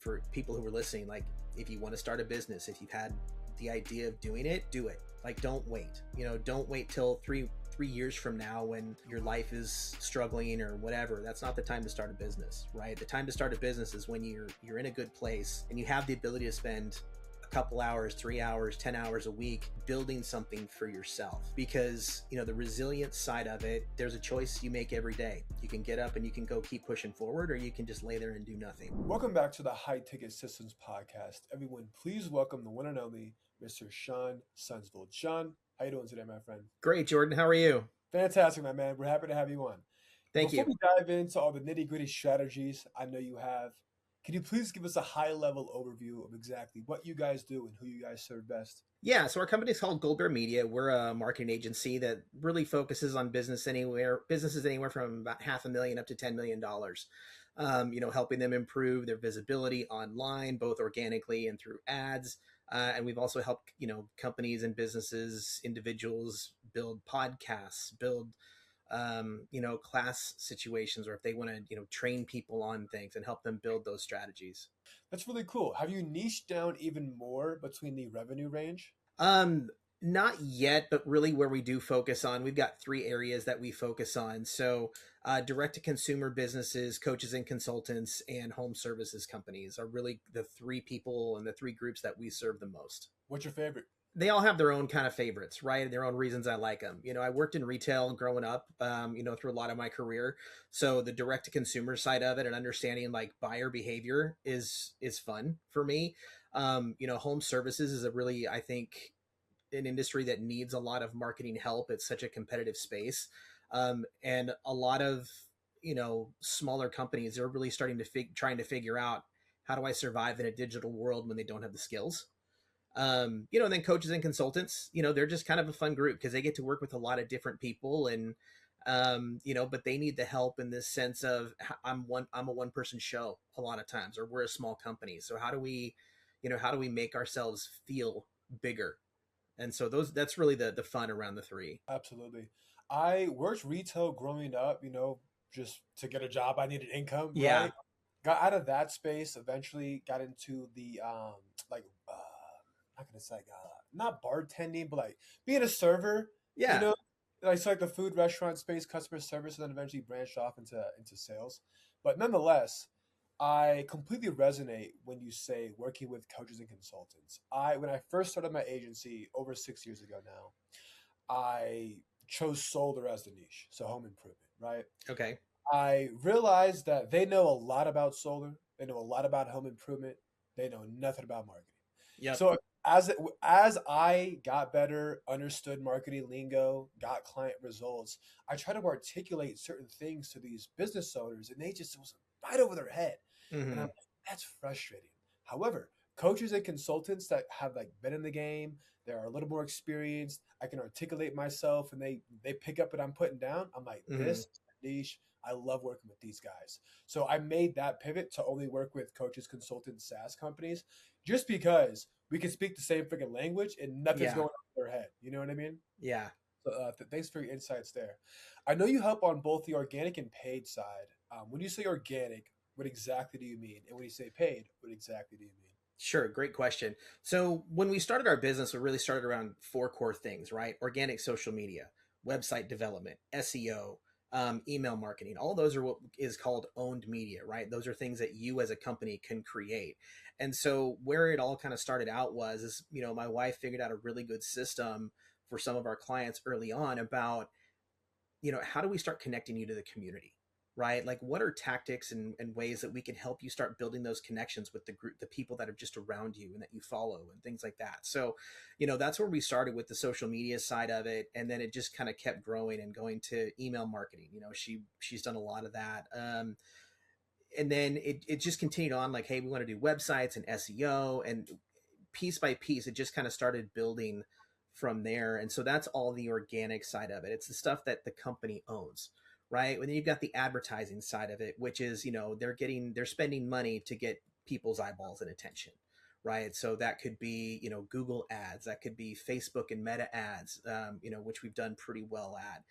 for people who are listening, like if you want to start a business, if you've had the idea of doing it, do it. Like, don't wait, don't wait till three years from now when your life is struggling or whatever. That's not the time to start a business, right? The time to start a business is when you're in a good place and you have the ability to spend a couple hours, 3 hours, 10 hours a week building something for yourself. Because the resilience side of it, there's a choice you make every day. You can get up and you can go keep pushing forward, or you can just lay there and do nothing. Welcome back to the High Ticket Systems Podcast. Everyone, please welcome the one and only Mr. Shawn Sundsvold. Shawn, how you doing today, my friend? Great, Jordan. How are you? Fantastic, my man. We're happy to have you on. Thank you. Before we dive into all the nitty-gritty strategies I know you have, can you please give us a high-level overview of exactly what you guys do and who you guys serve best? Yeah, so our company is called Gold Bear Media. We're a marketing agency that really focuses on businesses anywhere from about $500,000 up to $10 million. Helping them improve their visibility online, both organically and through ads. And we've also helped, companies and businesses, individuals build podcasts, build class situations, or if they want to, train people on things and help them build those strategies. That's really cool. Have you niched down even more between the revenue range? Not yet, but really where we do focus on, we've got 3 areas that we focus on. So direct to consumer businesses, coaches and consultants, and home services companies are really the 3 people and the 3 groups that we serve the most. What's your favorite? They all have their own kind of favorites, right? Their own reasons I like them. I worked in retail growing up, through a lot of my career. So the direct to consumer side of it and understanding like buyer behavior is fun for me. Home services is a really, I think, an industry that needs a lot of marketing help. It's such a competitive space. And a lot of, smaller companies are really starting to trying to figure out, how do I survive in a digital world when they don't have the skills? And then coaches and consultants, they're just kind of a fun group because they get to work with a lot of different people and, but they need the help in this sense of I'm a one person show a lot of times, or we're a small company. So how do we make ourselves feel bigger? And so that's really the fun around the 3. Absolutely. I worked retail growing up, just to get a job. I needed income. Yeah. Right? Got out of that space, eventually got into the, not gonna say not bartending, but like being a server. Yeah. Like so like the food restaurant space, customer service, and then eventually branched off into sales. But nonetheless, I completely resonate when you say working with coaches and consultants. When I first started my agency over 6 years ago now, I chose solar as the niche, so home improvement, right? Okay. I realized that they know a lot about solar, they know a lot about home improvement, they know nothing about marketing. Yeah. So as I got better, understood marketing lingo, got client results, I try to articulate certain things to these business owners, and it was right over their head. Mm-hmm. And I'm like, that's frustrating. However, coaches and consultants that have like been in the game, they're a little more experienced, I can articulate myself, and they pick up what I'm putting down. I'm like, this is a niche. I love working with these guys. So I made that pivot to only work with coaches, consultants, SaaS companies, just because we can speak the same freaking language and nothing's going on in their head. You know what I mean? Yeah. So thanks for your insights there. I know you help on both the organic and paid side. When you say organic, what exactly do you mean? And when you say paid, what exactly do you mean? Sure. Great question. So when we started our business, we really started around 4 core things, right? Organic social media, website development, SEO, email marketing. All those are what is called owned media, right? Those are things that you as a company can create. And so where it all kind of started out is, my wife figured out a really good system for some of our clients early on about, how do we start connecting you to the community, right? Like, what are tactics and ways that we can help you start building those connections with the group, the people that are just around you and that you follow and things like that. So, that's where we started with the social media side of it. And then it just kind of kept growing and going to email marketing. She's done a lot of that. And then it just continued on like, hey, we want to do websites and SEO, and piece by piece, it just kind of started building from there. And so that's all the organic side of it. It's the stuff that the company owns, right? And then you've got the advertising side of it, which is, they're spending money to get people's eyeballs and attention, right? So that could be, Google ads, that could be Facebook and Meta ads, which we've done pretty well at.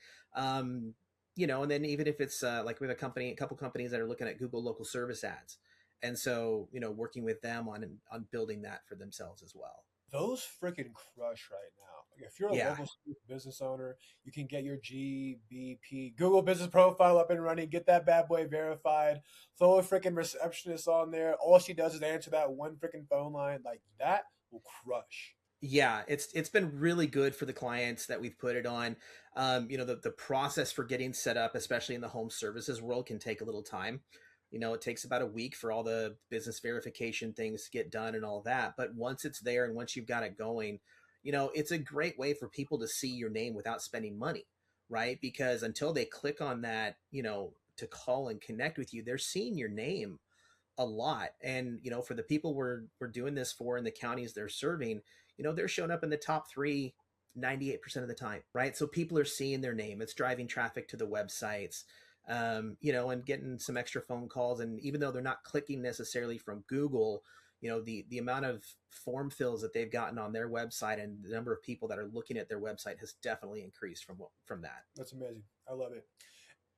And then even if it's like we have a couple companies that are looking at Google local service ads, And so, working with them on building that for themselves as well. Those freaking crush right now. Like, if you're a Yeah. local business owner, you can get your GBP Google Business Profile up and running, get that bad boy verified, throw a freaking receptionist on there. All she does is answer that one freaking phone line. Like that will crush. Yeah, it's been really good for the clients that we've put it on. The process for getting set up, especially in the home services world, can take a little time. It takes about a week for all the business verification things to get done and all that. But once it's there and once you've got it going, it's a great way for people to see your name without spending money, right? Because until they click on that, to call and connect with you, they're seeing your name a lot. And for the people we're doing this for in the counties they're serving, they're showing up in the top three 98% of the time, right? So people are seeing their name. It's driving traffic to the websites, and getting some extra phone calls. And even though they're not clicking necessarily from Google, the amount of form fills that they've gotten on their website and the number of people that are looking at their website has definitely increased from that. That's amazing. I love it.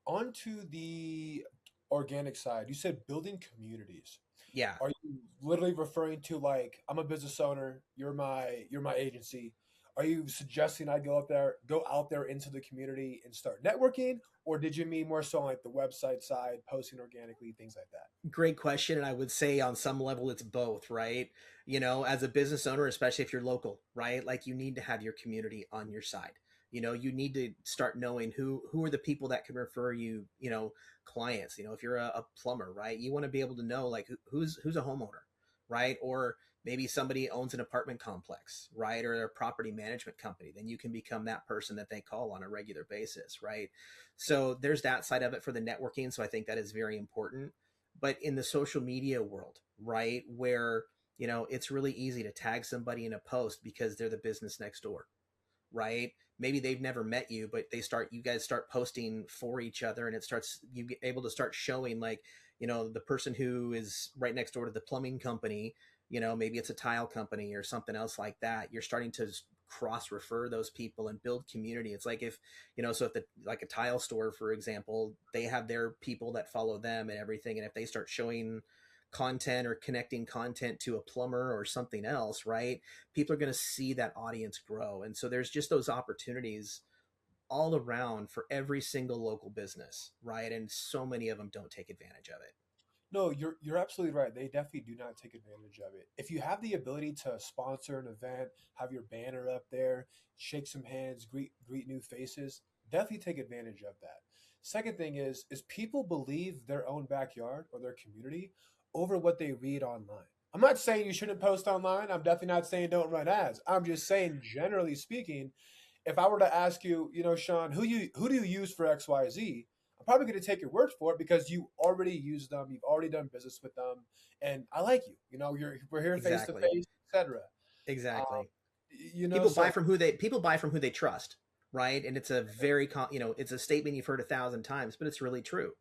On to the organic side, you said building communities. Yeah. Are you literally referring to like I'm a business owner, you're my agency? Are you suggesting I go out there into the community and start networking, or did you mean more so like the website side, posting organically, things like that? Great question. And I would say on some level it's both, right? As a business owner, especially if you're local, right? Like you need to have your community on your side. You need to start knowing who are the people that can refer you, clients. If you're a plumber, right? You want to be able to know like who's a homeowner, right? Or maybe somebody owns an apartment complex, right? Or a property management company. Then you can become that person that they call on a regular basis, right? So there's that side of it for the networking. So I think that is very important. But in the social media world, right, where it's really easy to tag somebody in a post because they're the business next door, right? Maybe they've never met you, but you guys start posting for each other, and you get able to start showing like, the person who is right next door to the plumbing company, maybe it's a tile company or something else like that. You're starting to cross refer those people and build community. It's like if, so if like a tile store, for example, they have their people that follow them and everything. And if they start showing content or connecting content to a plumber or something else, right? People are going to see that audience grow. And so there's just those opportunities all around for every single local business, right? And so many of them don't take advantage of it. No, you're absolutely right. They definitely do not take advantage of it. If you have the ability to sponsor an event, have your banner up there, shake some hands, greet new faces, definitely take advantage of that. Second thing is people believe their own backyard or their community over what they read online. I'm not saying you shouldn't post online. I'm definitely not saying don't run ads. I'm just saying generally speaking, if I were to ask you, Shawn, who do you use for XYZ? I'm probably going to take your word for it because you already use them, you've already done business with them, and I like you. We're here face to Exactly. face, etc. Um, Exactly. so People buy from who they trust, right? And it's a it's a statement you've heard 1,000 times, but it's really true,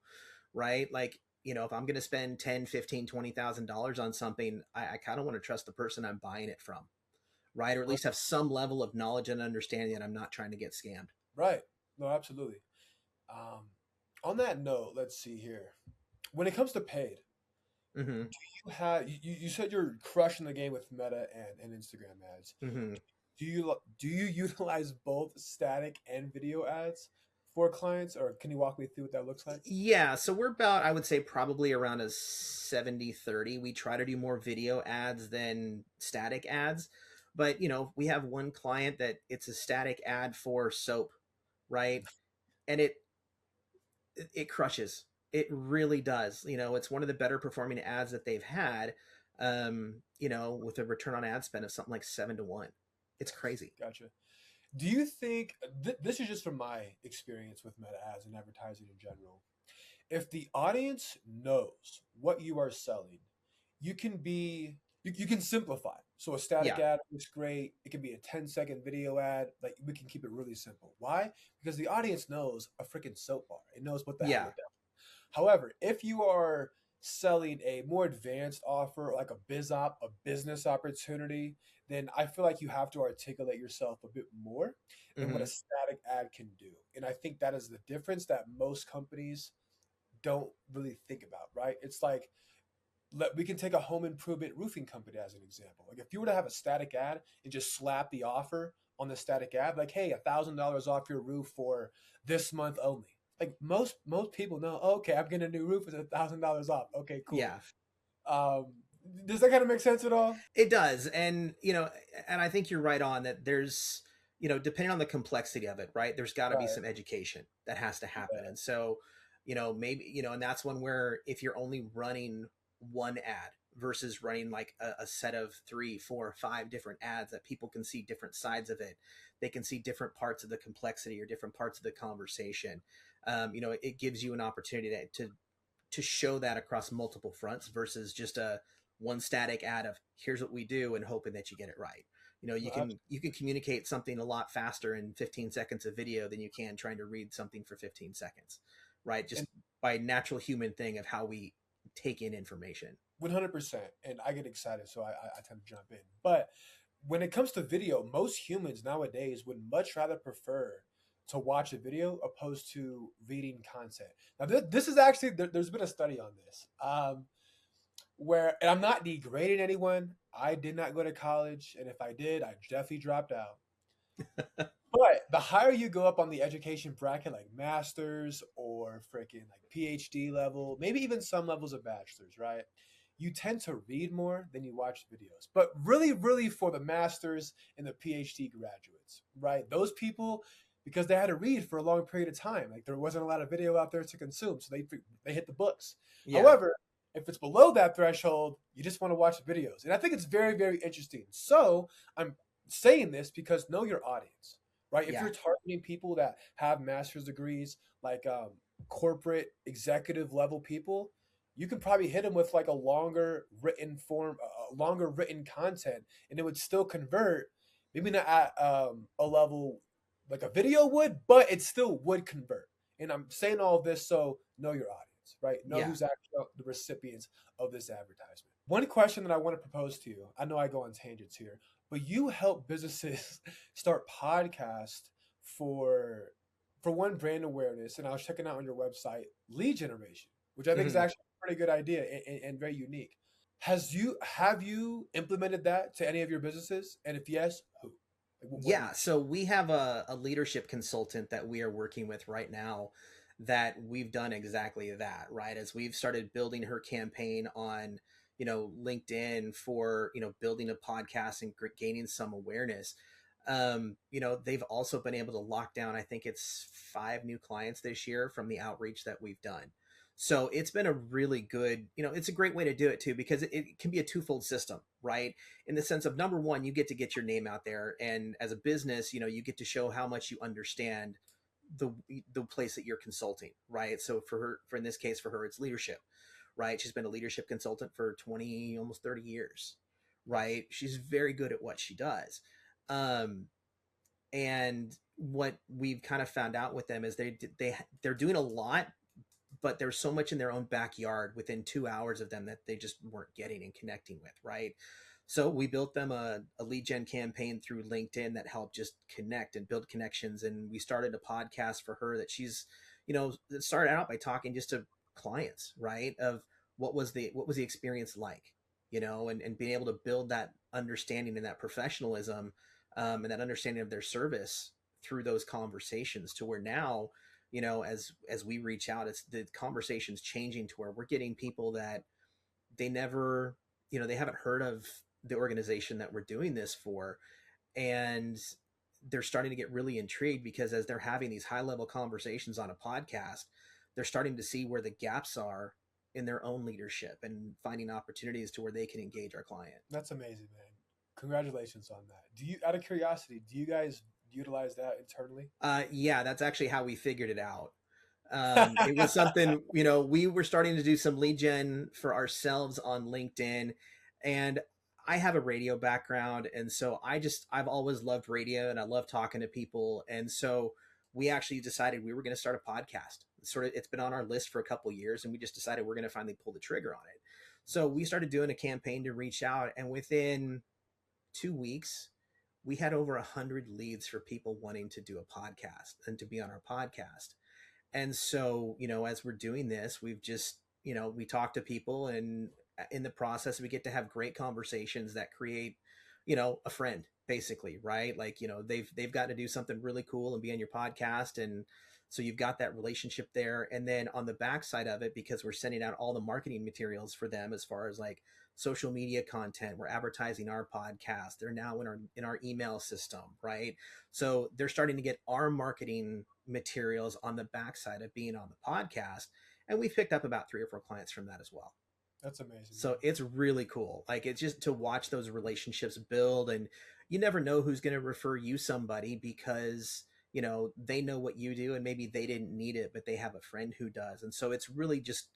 right? Like, if I'm going to spend 10, 15, $20,000 on something, I kind of want to trust the person I'm buying it from, right? Or at least have some level of knowledge and understanding that I'm not trying to get scammed. right, no, absolutely. Um, on that note, let's see here. When it comes to paid, Hmm. you said you're crushing the game with Meta and Instagram ads. Hmm. Do you utilize both static and video ads for clients, or can you walk me through what that looks like? Yeah, so we're about, I would say, probably around a 70-30. We try to do more video ads than static ads. But, we have one client that it's a static ad for soap, right? And it crushes. It really does. It's one of the better performing ads that they've had, with a return on ad spend of something like 7 to 1. It's crazy. Gotcha. Do you think this is just from my experience with meta ads and advertising in general? If the audience knows what you are selling, you can simplify. So a static Yeah. ad looks great. It can be a 10-second video ad. Like we can keep it really simple. Why? Because the audience knows a freaking soap bar. It knows what the hell Yeah. it does. However, if you are selling a more advanced offer, like a a business opportunity, then I feel like you have to articulate yourself a bit more than what a Hmm. static ad can do. And I think that is the difference that most companies don't really think about, right? It's like we can take a home improvement roofing company as an example. Like if you were to have a static ad and just slap the offer on the static ad, like, hey, $1,000 off your roof for this month only. Like most people know, oh, okay, I'm getting a new roof, it's $1,000 off. Okay, cool. Yeah. Um, does that kind of make sense at all? It does. And, and I think you're right on that there's, depending on the complexity of it, right? There's got to be Right. some education that has to happen. Yeah. And so, maybe, and that's one where if you're only running one ad versus running like a set of 3, 4, 5 different ads that people can see different sides of it, they can see different parts of the complexity or different parts of the conversation. It gives you an opportunity to show that across multiple fronts versus just a one static ad of here's what we do and hoping that you get it right. No, You can communicate something a lot faster in 15 seconds of video than you can trying to read something for 15 seconds, right? Just and by natural human thing of how we take in information. 100%. And I get excited, so I tend to jump in. But when it comes to video, most humans nowadays would much rather prefer to watch a video opposed to reading content. Now, this is actually there's been a study on this, where, and I'm not degrading anyone. I did not go to college, and if I did, I definitely dropped out. But the higher you go up on the education bracket, like masters or freaking like PhD level, maybe even some levels of bachelors, right? You tend to read more than you watch videos. But really, really for the masters and the PhD graduates, right? Those people, because they had to read for a long period of time, like there wasn't a lot of video out there to consume, so they hit the books. Yeah. However, if it's below that threshold, you just want to watch the videos, and I think it's very, very interesting. So I'm saying this because know your audience, right? If Yeah. you're targeting people that have master's degrees, like corporate executive level people, you can probably hit them with like a longer written form, longer written content, and it would still convert. Maybe not at a level like a video would, but it still would convert. And I'm saying all of this so know your audience, right? Know Yeah. who's actually the recipients of this advertisement. One question that I want to propose to you, I know I go on tangents here, but you help businesses start podcasts for for one, brand awareness, and I was checking out on your website lead generation, which I think is Mhm. actually a pretty good idea and very unique. Have you implemented that to any of your businesses? And if yes, who? Like, what Yeah, niche? so we have a leadership consultant that we are working with right now that we've done exactly that, right? As we've started building her campaign on, LinkedIn for, building a podcast and gaining some awareness. They've also been able to lock down, I think it's 5 new clients this year from the outreach that we've done. So it's been a really good, it's a great way to do it too, because it can be a twofold system, right? In the sense of number one, you get your name out there, and as a business, you get to show how much you understand the the place that you're consulting, right? So for her, for in this case, for her, it's leadership, right? She's been a leadership consultant for 20, almost 30 years, right? She's very good at what she does. Um, and what we've kind of found out with them is they're doing a lot, but there's so much in their own backyard within 2 hours of them that they just weren't getting and connecting with, right? So we built them a lead gen campaign through LinkedIn that helped just connect and build connections. And we started a podcast for her that she's, it started out by talking just to clients, right? Of what was the experience like, and being able to build that understanding and that professionalism, and that understanding of their service through those conversations to where now, as we reach out, it's the conversation's changing to where we're getting people that they never, they haven't heard of the organization that we're doing this for, and they're starting to get really intrigued because as they're having these high level conversations on a podcast, they're starting to see where the gaps are in their own leadership and finding opportunities to where they can engage our client. That's amazing, man. Congratulations on that. Do you, out of curiosity, do you guys utilize that internally? Yeah, that's actually how we figured it out. It was something, we were starting to do some lead gen for ourselves on LinkedIn, and I have a radio background. And so I've always loved radio and I love talking to people. And so we actually decided we were going to start a podcast. It's been on our list for a couple of years, and we just decided we're going to finally pull the trigger on it. So we started doing a campaign to reach out, and within 2 weeks, we had over 100 leads for people wanting to do a podcast and to be on our podcast. And so, as we're doing this, we've just, we talk to people, and in the process, we get to have great conversations that create, a friend basically, right? Like, they've got to do something really cool and be on your podcast. And so you've got that relationship there. And then on the backside of it, because we're sending out all the marketing materials for them as far as like social media content, we're advertising our podcast. They're now in our email system, right? So they're starting to get our marketing materials on the backside of being on the podcast. And we've picked up about 3 or 4 clients from that as well. That's amazing, So man. it's really cool. Like, it's just to watch those relationships build, and you never know who's going to refer you somebody because, they know what you do and maybe they didn't need it, but they have a friend who does. And so it's really just,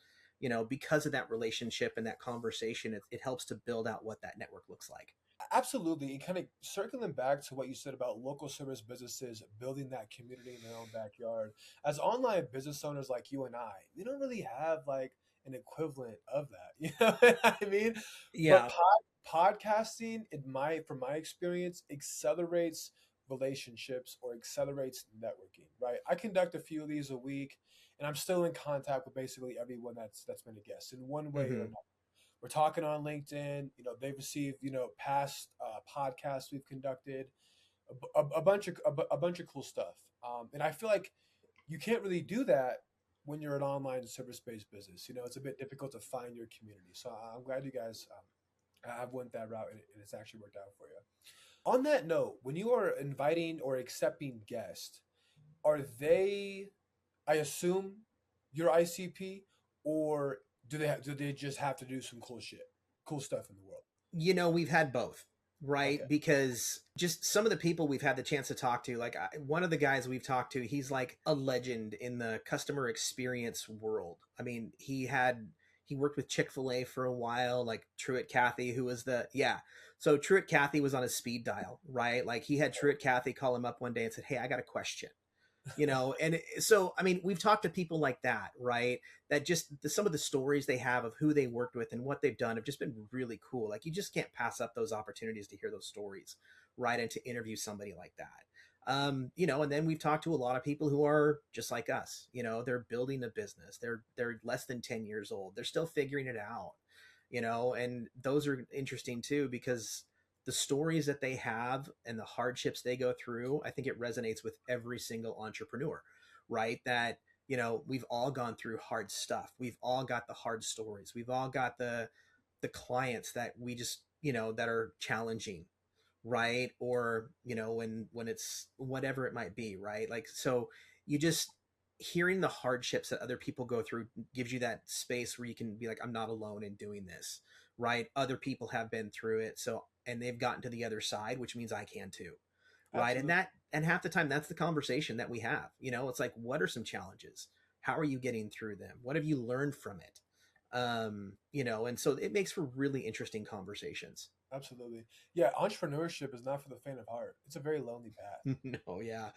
because of that relationship and that conversation, it helps to build out what that network looks like. Absolutely. And kind of circling back to what you said about local service businesses building that community in their own backyard. As online business owners like you and I, we don't really have like an equivalent of that. You know what I mean? But Yeah. podcasting, from my experience, accelerates relationships or accelerates networking, right? I conduct a few of these a week, and I'm still in contact with basically everyone that's been a guest in one way or Hmm. another. We're talking on LinkedIn. They've received past podcasts we've conducted, a bunch of cool stuff. And I feel like you can't really do that when you're an online service-based business. It's a bit difficult to find your community. So I'm glad you guys have went that route, and it's actually worked out for you. On that note, when you are inviting or accepting guests, are they, I assume, your ICP, or do they just have to do some cool stuff in the world? We've had both, right? Okay. Because just some of the people we've had the chance to talk to, like one of the guys we've talked to, he's like a legend in the customer experience world. I mean, he worked with Chick-fil-A for a while, like Truett Cathy, who was yeah. So Truett Cathy was on his speed dial, right? Like he had Truett Cathy call him up one day and said, "Hey, I got a question." And so I mean, we've talked to people like that, right? That just some of the stories they have of who they worked with and what they've done have just been really cool. Like, you just can't pass up those opportunities to hear those stories, right? And to interview somebody like that. And then we've talked to a lot of people who are just like us. They're building a business, they're less than 10 years old, they're still figuring it out. And those are interesting too, because the stories that they have and the hardships they go through, I think it resonates with every single entrepreneur, right? That, we've all gone through hard stuff. We've all got the hard stories. We've all got the clients that we just, that are challenging, right? Or, when it's whatever it might be, right? Like, so you just hearing the hardships that other people go through gives you that space where you can be like, I'm not alone in doing this, right? Other people have been through it. So, and they've gotten to the other side, which means I can too. Right. And Absolutely. and half the time that's the conversation that we have. It's like, what are some challenges? How are you getting through them? What have you learned from it? And so it makes for really interesting conversations. Absolutely. Yeah, entrepreneurship is not for the faint of heart. It's a very lonely path. No, yeah,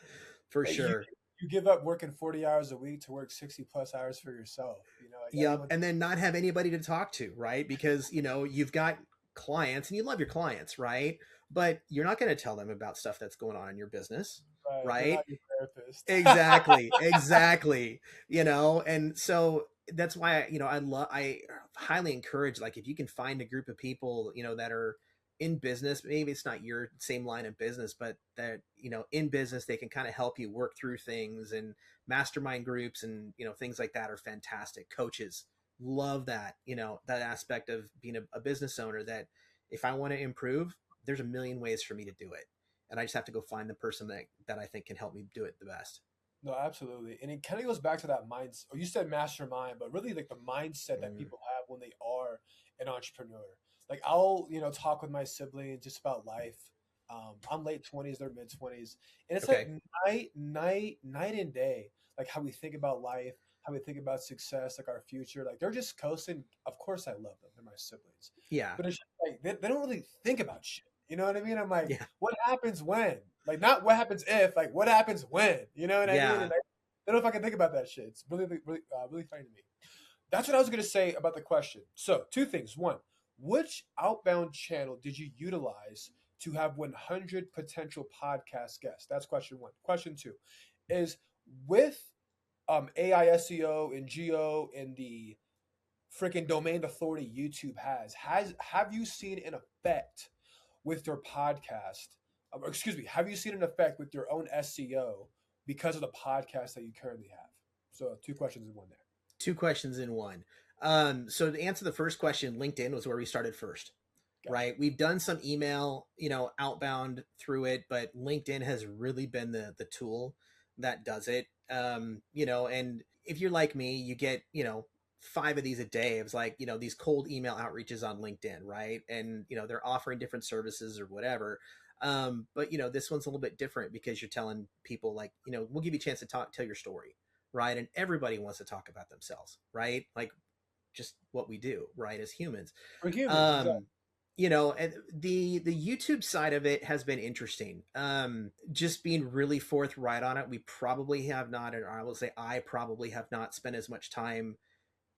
for Like, you sure. you give up working 40 hours a week to work 60 plus hours for yourself. Like Yep. everyone. And then not have anybody to talk to, right? Because, you've got clients and you love your clients, right? But you're not going to tell them about stuff that's going on in your business, Right, they're right? not your therapist. Exactly. Exactly. And so that's why I highly encourage, like, if you can find a group of people, that are in business, maybe it's not your same line of business, but that, in business, they can kind of help you work through things. And mastermind groups and, things like that are fantastic. Coaches love that, that aspect of being a business owner, that if I want to improve, there's a million ways for me to do it. And I just have to go find the person that I think can help me do it the best. No, absolutely. And it kind of goes back to that mindset. Or you said mastermind, but really like the mindset that Mm. people have when they are an entrepreneur. Like I'll, talk with my siblings just about life. I'm late 20s, they're mid 20s. And it's like Okay. night and day, like how we think about life, how we think about success, like our future. Like they're just coasting. Of course I love them. They're my siblings. Yeah. But it's just like they don't really think about shit. You know what I mean? I'm like, Yeah. what happens when? Like not what happens if, like what happens when? You know what I mean? Yeah. And I don't know if I can think about that shit. It's really funny to me. That's what I was gonna say about the question. So two things. One, which outbound channel did you utilize to have 100 potential podcast guests? That's question one. Question two is with AI SEO and geo and the freaking domain authority YouTube have you seen an effect with your podcast? Excuse me, have you seen an effect with your own SEO because of the podcast that you currently have? So two questions in one there. Two questions in one. So to answer the first question, LinkedIn was where we started first. Gotcha. Right. We've done some email, outbound through it, but LinkedIn has really been the tool that does it. And if you're like me, you get, 5 of these a day. It's like, these cold email outreaches on LinkedIn. Right. And, they're offering different services or whatever. But this one's a little bit different because you're telling people like, we'll give you a chance to tell your story. Right. And everybody wants to talk about themselves. Right. Like just what we do, right, as humans. We're humans, exactly. And the YouTube side of it has been interesting. Just being really forthright on it, we probably have not, or I will say I probably have not spent as much time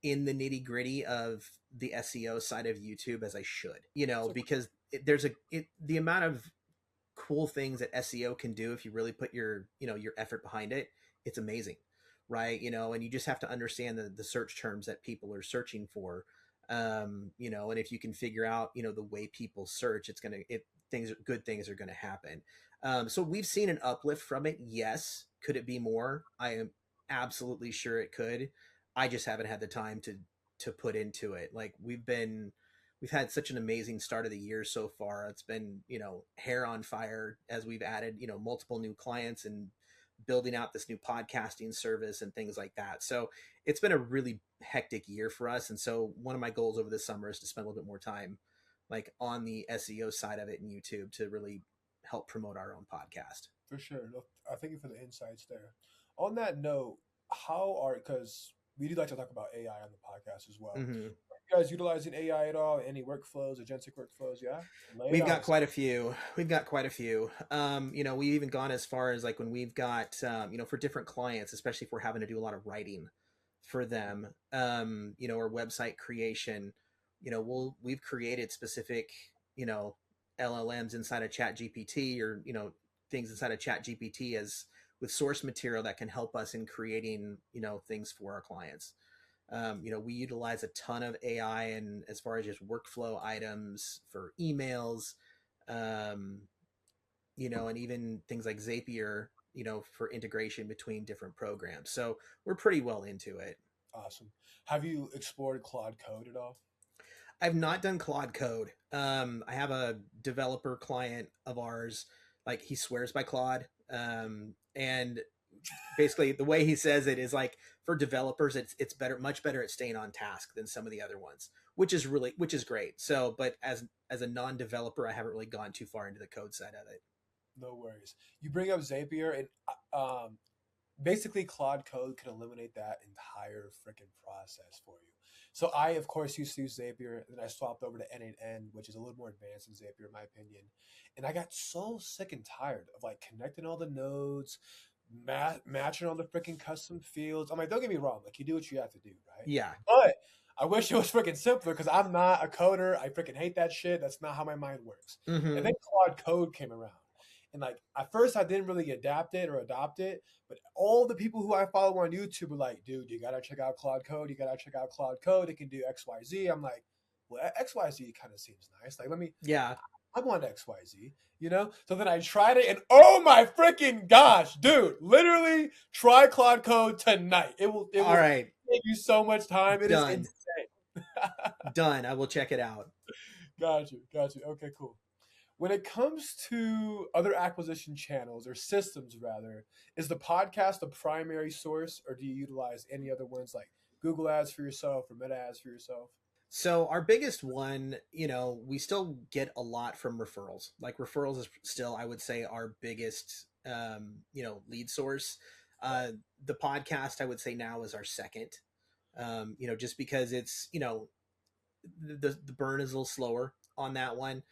in the nitty gritty of the SEO side of YouTube as I should, because the amount of cool things that SEO can do if you really put your effort behind it, it's amazing, right? And you just have to understand the search terms that people are searching for. And if you can figure out, the way people search, good things are going to happen. So we've seen an uplift from it. Yes. Could it be more? I am absolutely sure it could. I just haven't had the time to put into it. Like we've had such an amazing start of the year so far. It's been, hair on fire as we've added, multiple new clients and building out this new podcasting service and things like that. So it's been a really hectic year for us. And so one of my goals over the summer is to spend a little bit more time like on the SEO side of it in YouTube to really help promote our own podcast. For sure. No, I thank you for the insights there. On that note, because we do like to talk about AI on the podcast as well. Mm-hmm. Are you guys utilizing AI at all? Any workflows, agentic workflows? Yeah. We've got quite a few. We've even gone as far as like when we've got, for different clients, especially if we're having to do a lot of writing for them, or website creation, we've created specific, LLMs inside of Chat GPT or, things inside of Chat GPT as with source material that can help us in creating, things for our clients. We utilize a ton of AI and as far as just workflow items for emails, and even things like Zapier, for integration between different programs. So we're pretty well into it. Awesome. Have you explored Claude Code at all? I've not done Claude Code. I have a developer client of ours, like he swears by Claude. And basically the way he says it is like for developers, it's much better at staying on task than some of the other ones, which is great. So, but as a non-developer, I haven't really gone too far into the code side of it. No worries. You bring up Zapier and basically Claude Code can eliminate that entire freaking process for you. So I, of course, used to use Zapier, and then I swapped over to N8N, which is a little more advanced than Zapier, in my opinion. And I got so sick and tired of like connecting all the nodes, matching all the freaking custom fields. I'm like, don't get me wrong, like you do what you have to do, right? Yeah. But I wish it was freaking simpler because I'm not a coder. I freaking hate that shit. That's not how my mind works. Mm-hmm. And then Claude Code came around. And like at first I didn't really adapt it or adopt it, but all the people who I follow on YouTube were like, dude, you gotta check out Claude Code. You gotta check out Claude Code. It can do XYZ. I'm like, well, XYZ kind of seems nice. Like, I want XYZ, So then I tried it and oh my freaking gosh, dude, literally try Claude Code tonight. It will all right. Take you so much time. It Done. is insane. Done. I will check it out. Got you. Okay, cool. When it comes to other acquisition channels or systems, rather, is the podcast the primary source, or do you utilize any other ones like Google Ads for yourself or Meta Ads for yourself? So our biggest one, we still get a lot from referrals. Like referrals is still, I would say, our biggest, lead source. The podcast, I would say now is our second, just because it's, the burn is a little slower on that one.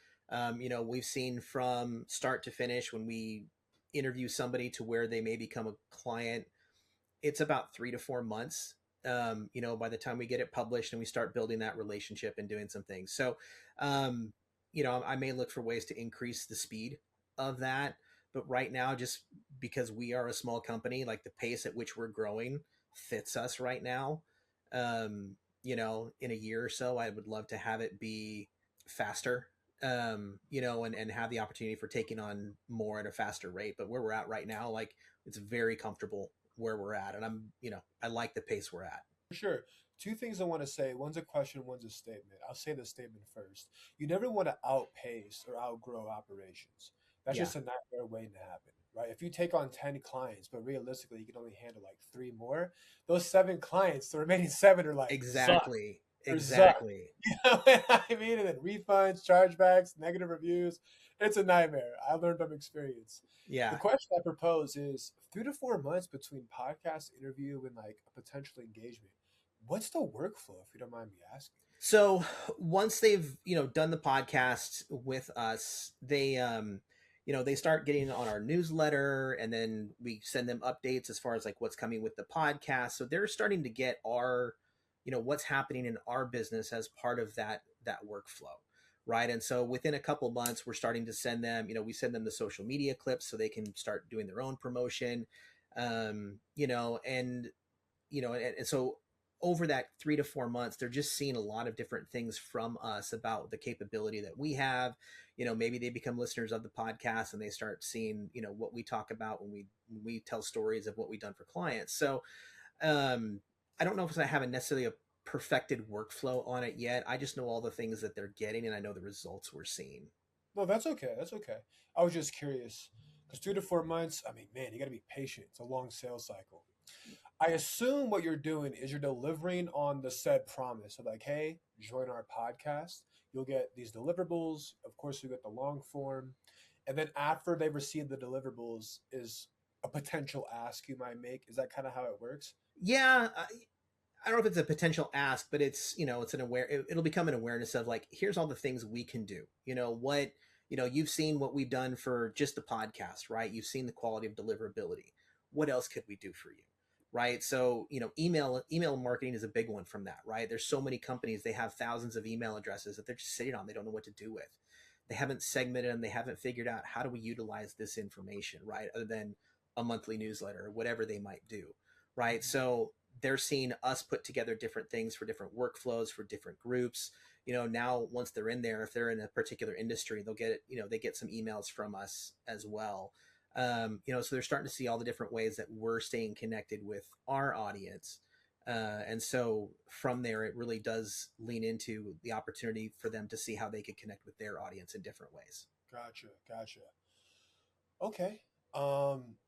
We've seen from start to finish when we interview somebody to where they may become a client, it's about 3 to 4 months. By the time we get it published and we start building that relationship and doing some things. So, I may look for ways to increase the speed of that. But right now, just because we are a small company, like the pace at which we're growing fits us right now. in a year or so, I would love to have it be faster, and have the opportunity for taking on more at a faster rate. But where we're at right now, like, it's very comfortable where we're at. And I like the pace we're at. For sure. Two things I want to say. One's a question, one's a statement. I'll say the statement first. You never want to outpace or outgrow operations. That's Yeah, just a nightmare waiting to happen, right? If you take on 10 clients, but realistically you can only handle like three more, those seven clients, the remaining seven are like zuck exactly. or zuck. Exactly. You know what I mean? And then refunds, chargebacks, negative reviews. It's a nightmare. I learned from experience. The Yeah. question I propose is 3 to 4 months between podcast interview and like a potential engagement. What's the workflow, if you don't mind me asking? So once they've, done the podcast with us, they start getting on our newsletter, and then we send them updates as far as like what's coming with the podcast. So they're starting to get what's happening in our business as part of that workflow. Right. And so within a couple months, we're starting to send them, we send them the social media clips so they can start doing their own promotion. And so over that 3 to 4 months, they're just seeing a lot of different things from us about the capability that we have. Maybe they become listeners of the podcast and they start seeing, what we talk about when we tell stories of what we've done for clients. So I don't know if I have a necessarily a perfected workflow on it yet. I just know all the things that they're getting, and I know the results we're seeing. No, that's okay. That's okay. I was just curious because 3 to 4 months, I mean, man, you got to be patient. It's a long sales cycle. I assume what you're doing is you're delivering on the said promise. So, like, hey, join our podcast. You'll get these deliverables. Of course, you get the long form. And then after they receive the deliverables, is a potential ask you might make. Is that kind of how it works? Yeah, I don't know if it's a potential ask, but it's an it'll become an awareness of like, here's all the things we can do. You've seen what we've done for just the podcast, right? You've seen the quality of deliverability. What else could we do for you? Right. So, email marketing is a big one from that, right? There's so many companies, they have thousands of email addresses that they're just sitting on. They don't know what to do with. They haven't segmented them. They haven't figured out how do we utilize this information, right? Other than a monthly newsletter or whatever they might do. Right. So they're seeing us put together different things for different workflows for different groups. Now once they're in there, if they're in a particular industry, they'll get it, they get some emails from us as well. So they're starting to see all the different ways that we're staying connected with our audience. And so from there, it really does lean into the opportunity for them to see how they could connect with their audience in different ways. Gotcha. Gotcha. Okay.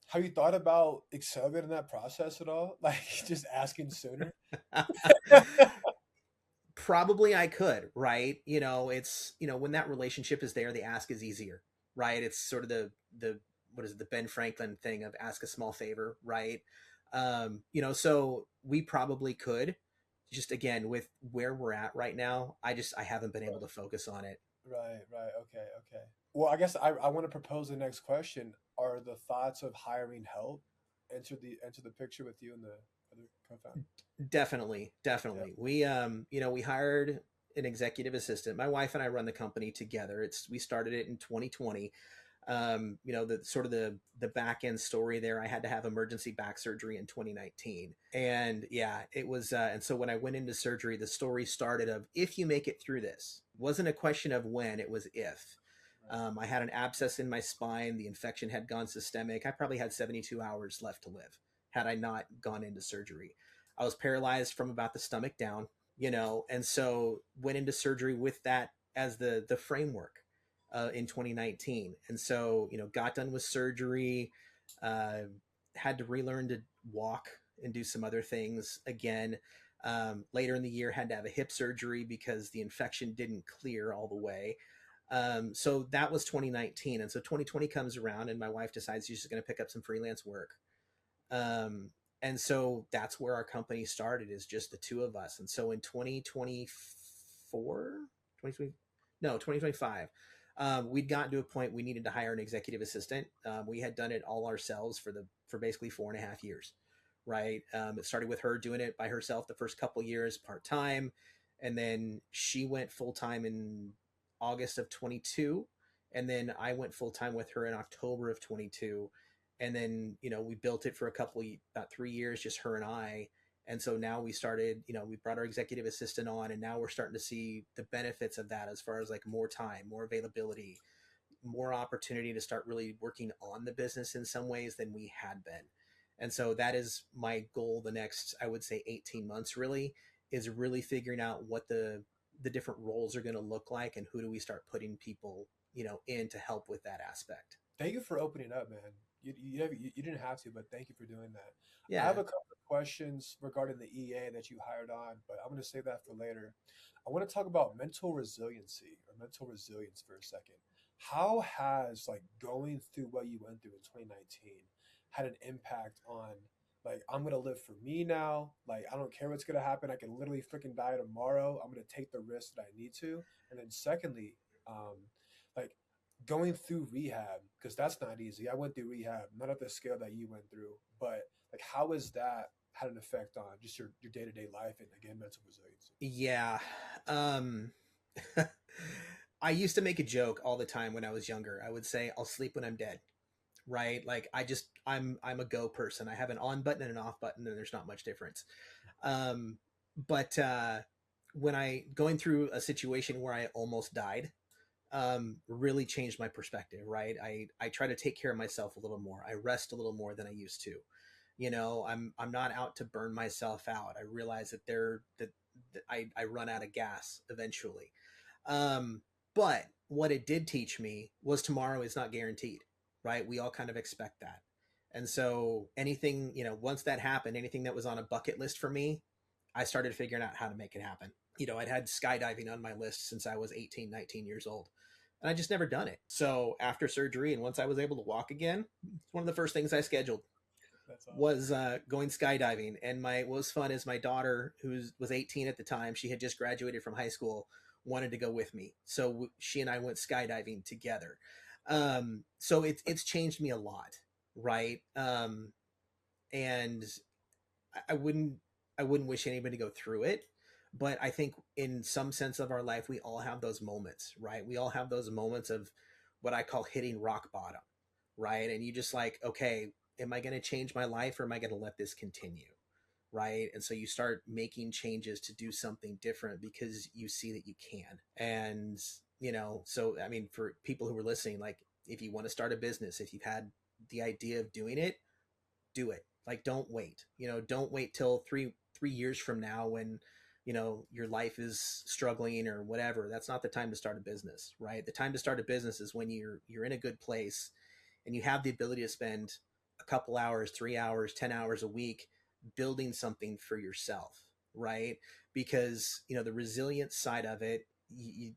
Have you thought about accelerating that process at all? Like just asking sooner? Probably I could, right? It's, when that relationship is there, the ask is easier, right? It's sort of the what is it, the Ben Franklin thing of ask a small favor, right? So we probably could, just again with where we're at right now. I haven't been able to focus on it. Right, right. Okay, okay. Well, I guess I want to propose the next question. Are the thoughts of hiring help enter the picture with you and the other co-founder? Definitely, Yeah. definitely. We hired an executive assistant. My wife and I run the company together. We started it in 2020. The sort of the back end story there, I had to have emergency back surgery in 2019. And yeah, it was and so when I went into surgery, the story started of, if you make it through this. It wasn't a question of when, it was if. Right. I had an abscess in my spine. The infection had gone systemic. I probably had 72 hours left to live had I not gone into surgery. I was paralyzed from about the stomach down, and so went into surgery with that as the framework in 2019. And so, got done with surgery, uh, had to relearn to walk and do some other things again. Later in the year, had to have a hip surgery because the infection didn't clear all the way. So that was 2019. And so 2020 comes around, and my wife decides she's just going to pick up some freelance work. Um, and so that's where our company started, is just the two of us. And so in 2024, 2020, no, 2025, we'd gotten to a point we needed to hire an executive assistant. We had done it all ourselves for basically 4.5 years. Right. It started with her doing it by herself the first couple years part-time. And then she went full-time in August of 22. And then I went full-time with her in October of 22. And then we built it for about 3 years, just her and I. And so now we started, we brought our executive assistant on, and now we're starting to see the benefits of that as far as like more time, more availability, more opportunity to start really working on the business in some ways than we had been. And so that is my goal the next, I would say 18 months really, is really figuring out what the different roles are going to look like and who do we start putting people, in to help with that aspect. Thank you for opening up, man. You didn't have to, but thank you for doing that. I have Yeah. a couple of questions regarding the EA that you hired on, but I'm going to save that for later. I want to talk about mental resiliency or mental resilience for a second. How has like going through what you went through in 2019 had an impact on like I'm gonna live for me now. Like I don't care what's gonna happen. I can literally freaking die tomorrow. I'm gonna take the risk that I need to. And then secondly, um, like going through rehab because that's not easy. I went through rehab, not at the scale that you went through, but like how has that had an effect on just your day to day life and again mental resiliency? Yeah. Um, I used to make a joke all the time when I was younger. I would say, I'll sleep when I'm dead, right? Like I'm a go person. I have an on button and an off button, and there's not much difference. Um, but when I going through a situation where I almost died, really changed my perspective, right? I try to take care of myself a little more. I rest a little more than I used to. I'm not out to burn myself out. I realize that I run out of gas eventually. Um, but what it did teach me was tomorrow is not guaranteed, right? We all kind of expect that. And so anything, once that happened, anything that was on a bucket list for me, I started figuring out how to make it happen. I'd had skydiving on my list since I was 18, 19 years old. And I just never done it. So after surgery, and once I was able to walk again, it's one of the first things I scheduled That's awesome. was going skydiving. And what was fun is my daughter, who was 18 at the time, she had just graduated from high school, wanted to go with me. So she and I went skydiving together. So it's changed me a lot, right? And I wouldn't I wouldn't wish anybody to go through it, but I think in some sense of our life we all have those moments, right? We all have those moments of what I call hitting rock bottom, right? And you just like, okay, am I going to change my life or am I going to let this continue? Right? And so you start making changes to do something different because you see that you can. And, so I mean, for people who are listening, like if you want to start a business, if you've had the idea of doing it, do it. Like don't wait. Don't wait till three years from now when your life is struggling or whatever. That's not the time to start a business, right? The time to start a business is when you're in a good place and you have the ability to spend a couple hours, 3 hours, 10 hours a week building something for yourself, right? Because the resilience side of it,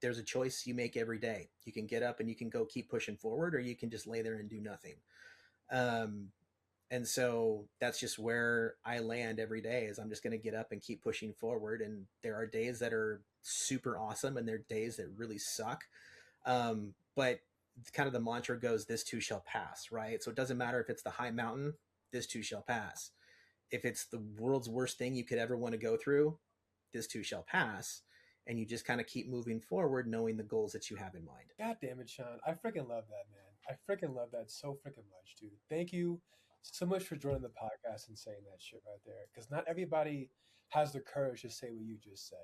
there's a choice you make every day. You can get up and you can go keep pushing forward, or you can just lay there and do nothing. um, and so that's just where I land every day, is I'm just going to get up and keep pushing forward. And there are days that are super awesome and there are days that really suck. But kind of the mantra goes, this too shall pass, right? So it doesn't matter if it's the high mountain, this too shall pass. If it's the world's worst thing you could ever want to go through, this too shall pass. And you just kind of keep moving forward, knowing the goals that you have in mind. God damn it, Sean. I freaking love that, man. I freaking love that so freaking much, dude. Thank you so much for joining the podcast and saying that shit right there. Because not everybody has the courage to say what you just said.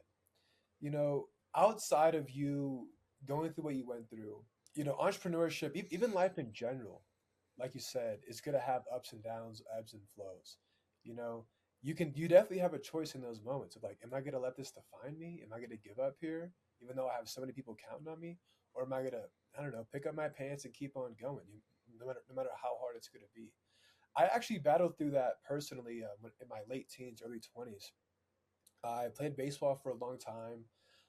You know, outside of you going through what you went through, entrepreneurship, even life in general, like you said, is going to have ups and downs, ebbs and flows. You know, you definitely have a choice in those moments of like, am I going to let this define me? Am I going to give up here, even though I have so many people counting on me? Or am I going to, I don't know, pick up my pants and keep on going, no matter how hard it's going to be? I actually battled through that personally in my late teens, early 20s. I played baseball for a long time.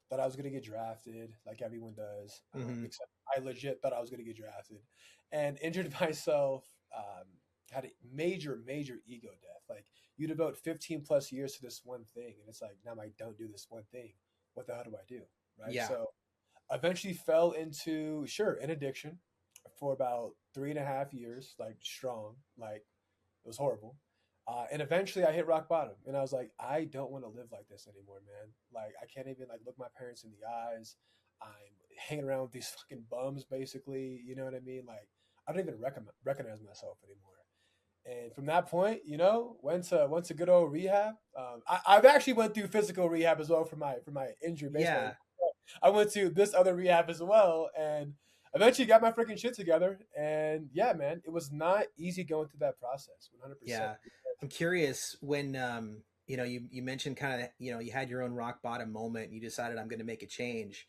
Thought I was going to get drafted, like everyone does. Mm-hmm. Except I legit thought I was going to get drafted, and injured myself. Had a major, major ego death. Like you devote 15 plus years to this one thing, and it's like now I don't do this one thing. What the hell do I do? Right. Yeah. So eventually fell into an addiction for about 3.5 years, like strong, like it was horrible. And eventually I hit rock bottom and I was like, I don't want to live like this anymore, man. Like I can't even like look my parents in the eyes. I'm hanging around with these fucking bums basically. You know what I mean? Like I don't even recognize myself anymore. And from that point, went to good old rehab. I've actually went through physical rehab as well for my injured baseball. Yeah. I went to this other rehab as well, and eventually got my freaking shit together. And yeah, man, it was not easy going through that process. 100%. Yeah. I'm curious when you mentioned kind of, you had your own rock bottom moment, you decided I'm going to make a change.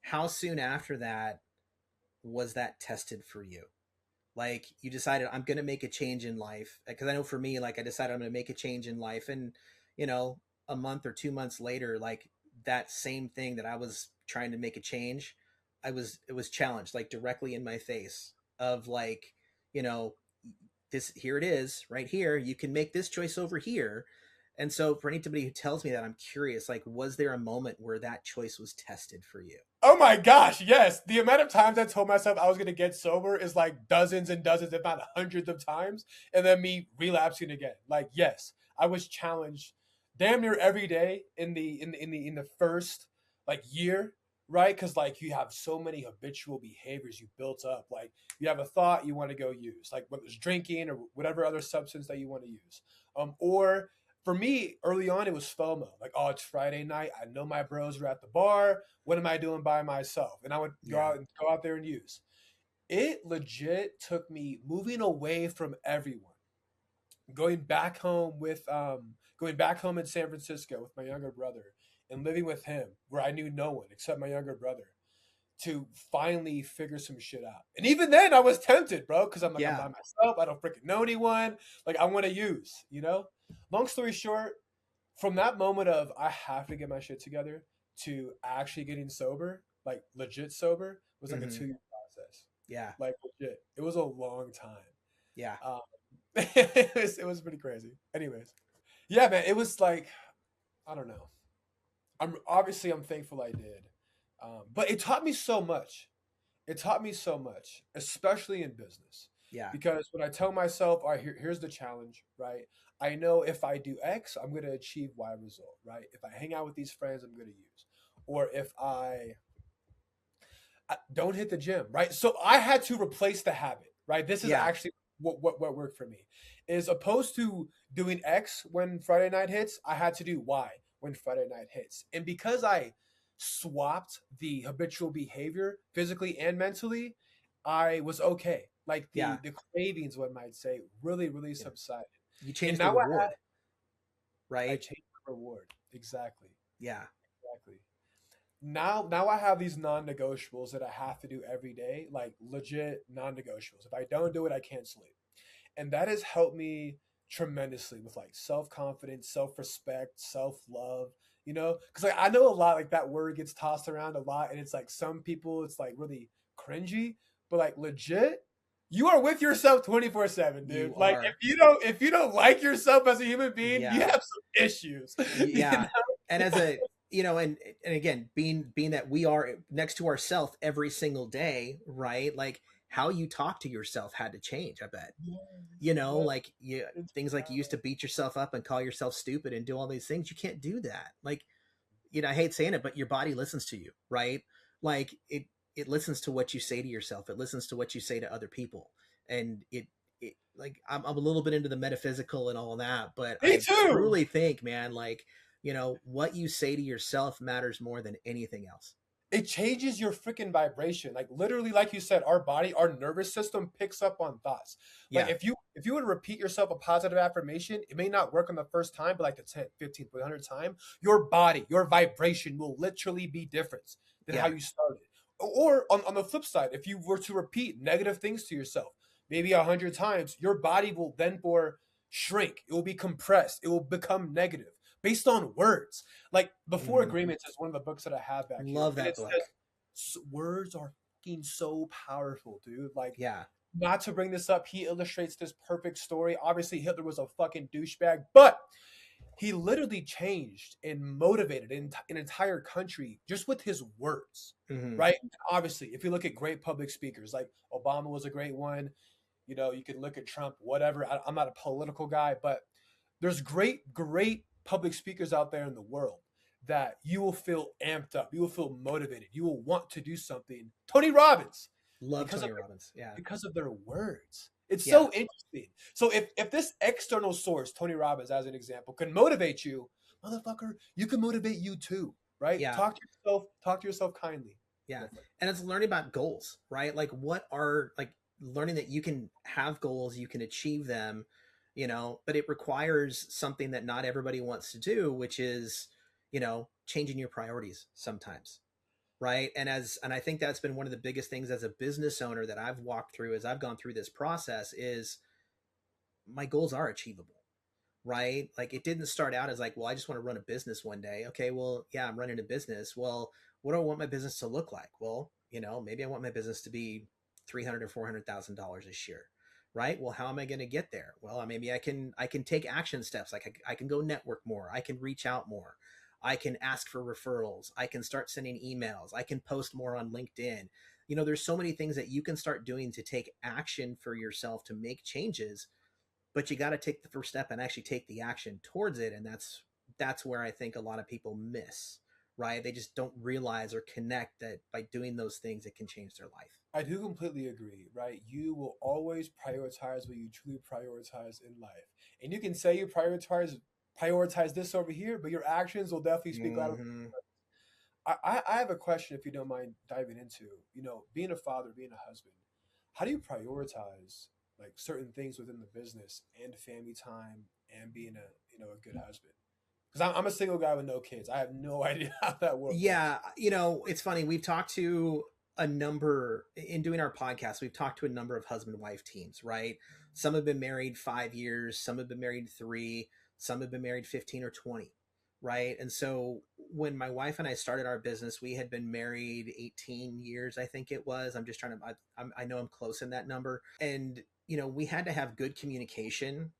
How soon after that was that tested for you? Like you decided I'm going to make a change in life, because I know for me, like I decided I'm going to make a change in life, and you know a month or 2 months later, like that same thing that I was trying to make a change, it was challenged like directly in my face of like, you know this, here it is right here, you can make this choice over here. And so for anybody who tells me that, I'm curious, like was there a moment where that choice was tested for you? Oh my gosh, yes. The amount of times I told myself I was going to get sober is like dozens and dozens, if not hundreds of times, and then me relapsing again. Like, yes, I was challenged damn near every day in the first like year, right? Because like you have so many habitual behaviors you built up. Like you have a thought you want to go use, like whether it's drinking or whatever other substance that you want to use, or for me, early on, it was FOMO. Like, oh, it's Friday night. I know my bros are at the bar. What am I doing by myself? And I would Yeah. go out there and use. It legit took me moving away from everyone, going back home going back home in San Francisco with my younger brother and living with him where I knew no one except my younger brother to finally figure some shit out. And even then I was tempted, bro, because I'm like, I'm Yeah. by myself. I don't freaking know anyone. Like I want to use. Long story short, from that moment of I have to get my shit together to actually getting sober, like legit sober, was like a Hmm. 2 year process. Yeah. Like legit. It was a long time. Yeah. Um, it was pretty crazy. Anyways. Yeah, man, it was like, I don't know. I'm thankful I did. But it taught me so much. It taught me so much, especially in business. Yeah. Because when I tell myself, all right, here's the challenge, right? I know if I do X, I'm going to achieve Y result, right? If I hang out with these friends, I'm going to use. Or if I don't hit the gym, right? So I had to replace the habit, right? This is Yeah. actually what worked for me. Is opposed to doing X when Friday night hits, I had to do Y when Friday night hits. And because I swapped the habitual behavior physically and mentally, I was okay. Like Yeah. the cravings, one might say, really, really Yeah. subsided. You And changed the now reward, I right? changed the reward. Exactly. Yeah. Exactly. Now I have these non-negotiables that I have to do every day, like legit non-negotiables. If I don't do it, I can't sleep. And that has helped me tremendously with like self-confidence, self-respect, self-love, because like I know a lot, like that word gets tossed around a lot, and it's like some people it's like really cringy, but like legit, you are with yourself 24/7, dude. You Like are. if you don't like yourself as a human being, you Yeah. have some issues. Yeah. And as a, and again, being that we are next to ourself every single day, right? Like how you talk to yourself had to change, I bet. Yes, yes, Like it's things like you used to beat yourself up and call yourself stupid and do all these things. You can't do that. Like, I hate saying it, but your body listens to you, right? Like it listens to what you say to yourself. It listens to what you say to other people. And it like I'm a little bit into the metaphysical and all that, but me I too. truly think, man, like, what you say to yourself matters more than anything else. It changes your freaking vibration. Like literally, like you said, our body, our nervous system picks up on thoughts. Like Yeah. if you would repeat yourself a positive affirmation, it may not work on the first time, but like the 10th, 15th, 100th time, your body, your vibration will literally be different than how Yeah. you started. Or on the flip side, if you were to repeat negative things to yourself, maybe 100 times, your body will then for shrink. It will be compressed. It will become negative based on words. Like Before Hmm. Agreements is one of the books that I have back here, Love and that it says book. words are fucking so powerful, dude. Like, Yeah. not to bring this up, he illustrates this perfect story. Obviously, Hitler was a fucking douchebag, but he literally changed and motivated an entire country just with his words, Hmm. right? Obviously, if you look at great public speakers, like Obama was a great one. You can look at Trump, whatever. I'm not a political guy, but there's great public speakers out there in the world that you will feel amped up. You will feel motivated. You will want to do something. Tony Robbins, Love because of Tony Robbins. Yeah. because of their words. It's Yeah. so interesting. So if this external source, Tony Robbins as an example, can motivate you, motherfucker, you can motivate you too, right? Yeah. Talk to yourself kindly. Yeah. Go for it. And it's learning about goals, right? Like what are like learning that you can have goals, you can achieve them, but it requires something that not everybody wants to do, which is, changing your priorities sometimes. Right. And I think that's been one of the biggest things as a business owner that I've walked through as I've gone through this process is my goals are achievable. Right. Like it didn't start out as like, well, I just want to run a business one day. Okay. Well, yeah, I'm running a business. Well, what do I want my business to look like? Well, maybe I want my business to be 300 or $400,000 this year. Right. Well, how am I going to get there? Well, maybe I can take action steps. Like I can go network more. I can reach out more. I can ask for referrals. I can start sending emails. I can post more on LinkedIn. There's so many things that you can start doing to take action for yourself to make changes, but you got to take the first step and actually take the action towards it. And that's where I think a lot of people miss, right? They just don't realize or connect that by doing those things it can change their life. I do completely agree, right? You will always prioritize what you truly prioritize in life. And you can say you prioritize this over here, but your actions will definitely speak louder. Mm-hmm. I have a question if you don't mind diving into, being a father, being a husband. How do you prioritize like certain things within the business and family time and being a good husband? Because I'm a single guy with no kids. I have no idea how that works. Yeah, it's funny. We've talked to a number in doing our podcast. We've talked to a number of husband wife teams, right? Some have been married 5 years, some have been married 3, some have been married 15 or 20, right? And so when my wife and I started our business, we had been married 18 years, I think it was. I'm just trying to, I know I'm close in that number. And, we had to have good communication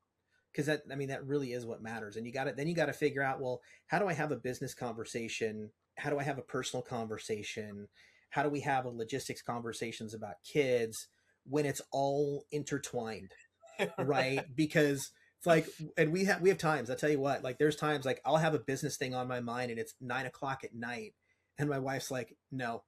because that really is what matters. And you got to figure out, well, how do I have a business conversation? How do I have a personal conversation? How do we have a logistics conversations about kids when it's all intertwined, Right. right? Because it's like, and we have times, I'll tell you what, like there's times like I'll have a business thing on my mind and it's 9 o'clock at night and my wife's like, no.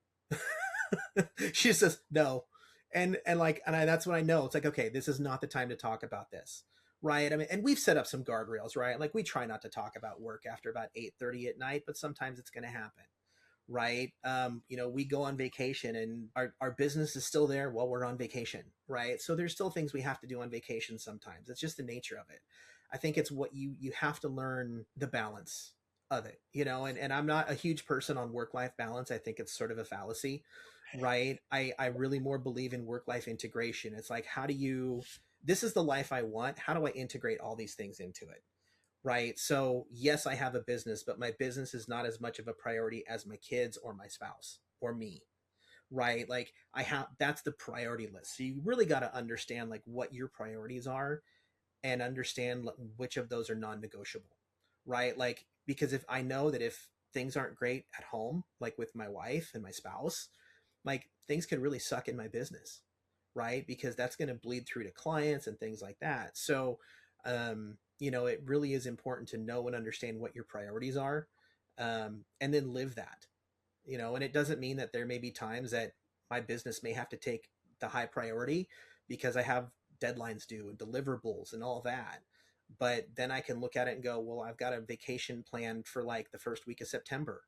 She says no. That's when I know it's like, okay, this is not the time to talk about this. Right. And we've set up some guardrails, right? Like we try not to talk about work after about 8:30 at night, but sometimes it's going to happen. Right. We go on vacation and our business is still there while we're on vacation. Right. So there's still things we have to do on vacation sometimes. It's just the nature of it. I think it's what you have to learn the balance of it, and I'm not a huge person on work-life balance. I think it's sort of a fallacy, right? I really more believe in work-life integration. It's like, this is the life I want. How do I integrate all these things into it? Right. So yes, I have a business, but my business is not as much of a priority as my kids or my spouse or me. Right. Like that's the priority list. So you really got to understand like what your priorities are and understand which of those are non-negotiable. Right. Like, because if I know that if things aren't great at home, like with my wife and my spouse, like things could really suck in my business, right? Because that's going to bleed through to clients and things like that. So it really is important to know and understand what your priorities are, and then live that. And it doesn't mean that there may be times that my business may have to take the high priority because I have deadlines due and deliverables and all that. But then I can look at it and go, well, I've got a vacation planned for like the first week of September,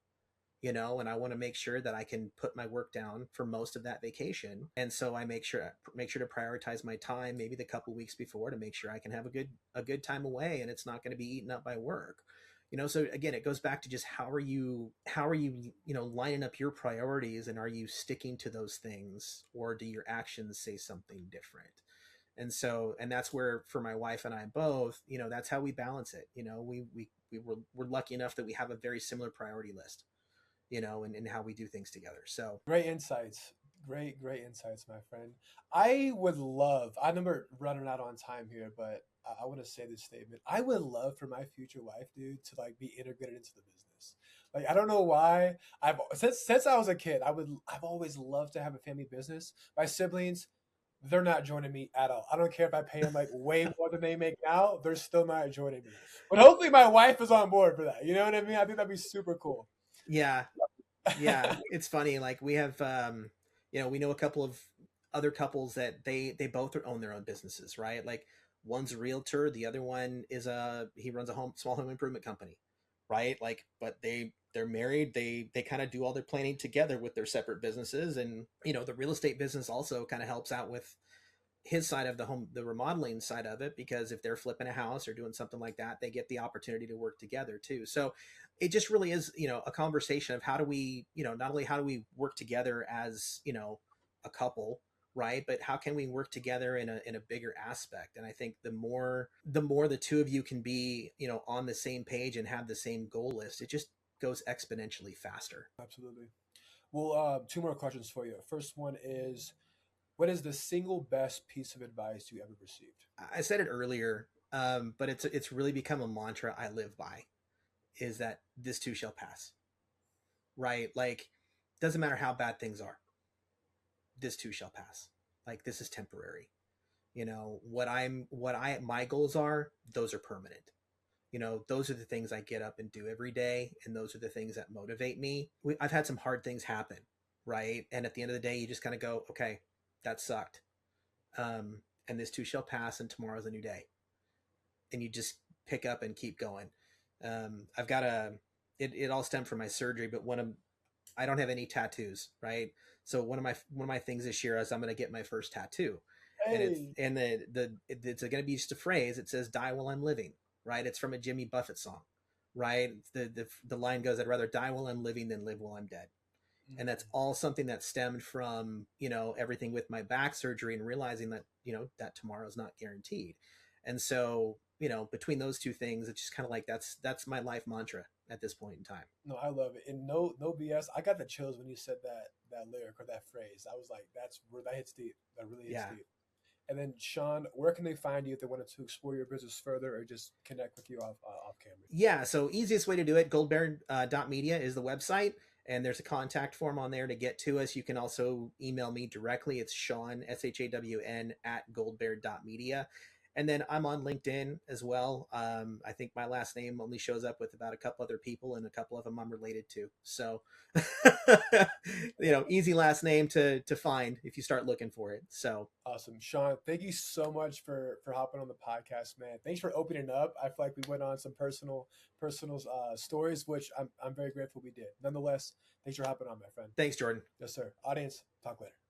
and I want to make sure that I can put my work down for most of that vacation. And so I make sure to prioritize my time maybe the couple weeks before to make sure I can have a good time away and it's not going to be eaten up by work. So again, it goes back to just how are you lining up your priorities, and are you sticking to those things, or do your actions say something different? And that's where, for my wife and I both, that's how we balance it. We're lucky enough that we have a very similar priority list, and how we do things together. So Great insights. Great insights, my friend. I remember running out on time here, but I want to say this statement. I would love for my future wife, dude, to like be integrated into the business. Like, I don't know why. Since I was a kid, I've always loved to have a family business. My siblings, they're not joining me at all. I don't care if I pay them like way more than they make now. They're still not joining me. But hopefully my wife is on board for that. You know what I mean? I think that'd be super cool. yeah, yeah, it's funny. Like we have, we know a couple of other couples that they both own their own businesses, right? Like one's a realtor, the other one is he runs a small home improvement company, right? Like, but they're married. They kind of do all their planning together with their separate businesses, and the real estate business also kind of helps out with his side of the remodeling side of it, because if they're flipping a house or doing something like that, they get the opportunity to work together too. So it just really is, a conversation of how do we, not only how do we work together as, a couple, right, but how can we work together in a bigger aspect. And I think the more the two of you can be, on the same page and have the same goal list, it just goes exponentially faster. Absolutely. Well, two more questions for you. First one is, what is the single best piece of advice you ever received? I said it earlier, but it's really become a mantra I live by, is that this too shall pass, right? Like, doesn't matter how bad things are, this too shall pass. Like, this is temporary. My goals are, those are permanent. Those are the things I get up and do every day, and those are the things that motivate me. I've had some hard things happen, right? And at the end of the day, you just kind of go, okay, that sucked. And this too shall pass, and tomorrow's a new day. And you just pick up and keep going. I've got it all stemmed from my surgery, but I don't have any tattoos, right? So one of my things this year is I'm going to get my first tattoo, and Hey, it's going to be just a phrase. It says "Die while I'm living," right? It's from a Jimmy Buffett song, right? The line goes, "I'd rather die while I'm living than live while I'm dead." And that's all something that stemmed from everything with my back surgery, and realizing that that tomorrow is not guaranteed. And so between those two things, it's just kind of like that's my life mantra at this point in time. no, I love it, and no BS. I got the chills when you said that lyric or that phrase. I was like, that hits deep. That really hits Yeah. deep. And then, Shawn, where can they find you if they wanted to explore your business further or just connect with you off camera? Yeah, so easiest way to do it, goldbear.media is the website, and there's a contact form on there to get to us. You can also email me directly. It's Shawn, SHAWN, @goldbear.media. And then I'm on LinkedIn as well. I think my last name only shows up with about a couple other people, and a couple of them I'm related to. So, easy last name to find if you start looking for it. So, Awesome, Shawn. Thank you so much for hopping on the podcast, man. Thanks for opening up. I feel like we went on some personal stories, which I'm very grateful we did. Nonetheless, thanks for hopping on, my friend. thanks, Jordan. Yes, sir. Audience, talk later.